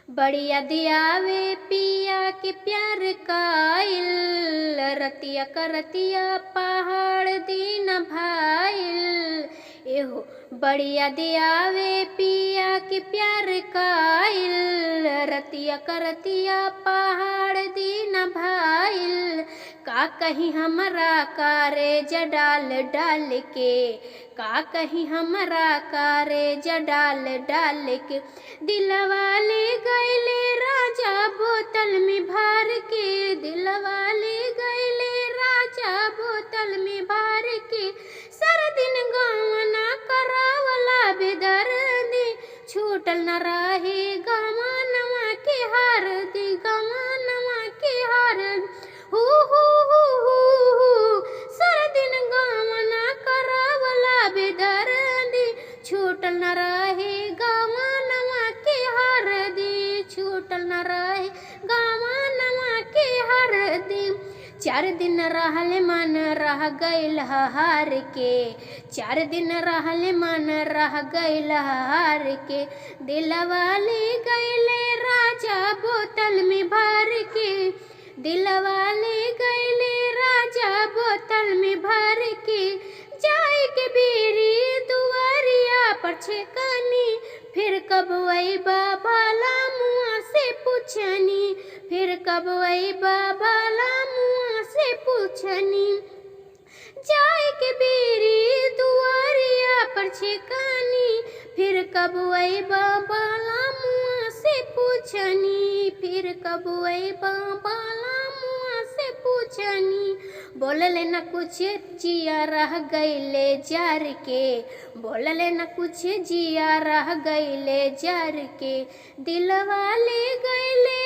बढ़िया दियावे पिया के प्यार काइल, रतिया करतिया पहाड़ दिन भाइल। एहो बढ़िया दियावे पिया के प्यार काइल, रतिया करतिया पहाड़ दिन भाइल। का कहीं हमरा कारे जडाल डाल के, का कहीं हमरा कारे जडाल डाल के। दिलवा ले गईले राजा बोतल में भर के, दिलवा ले गईले राजा बोतल में भर के। सर दिन गवना करावला बेदर्दी, छूटल न रहे गवनवा के हरदी, गवनवा के हरदी। हू हू हू हू सर दिन गवना करावला बेदर्दी, छूटल न रहे गवनवा के हरदी, छूटल न रहे गवनवा के हरदी। 4 दिन रहल मन रह गइल हार के, 4 दिन रहल मन रह गइल हार के। दिलवा ले गइले राजा बोतल में भर के, दिलवा ले गइले राजा बोतल में भर के। जाए के बेरी दुआरिया पर छेकनी, फिर कब अइबा भला मुआ से पूछनी, फिर कब अइबा भला मुआ से पूछनी। जाए के बेरी दुआरिया पर छेकनी, फिर कब अइबा भला मुआ से पूछनी, फिर कब अइबा भला मुआ से पूछनी। बोलले न कुछ जिया रह गइले जार के, बोलले न कुछ जिया रह गइले जार के। दिलवा ले गइले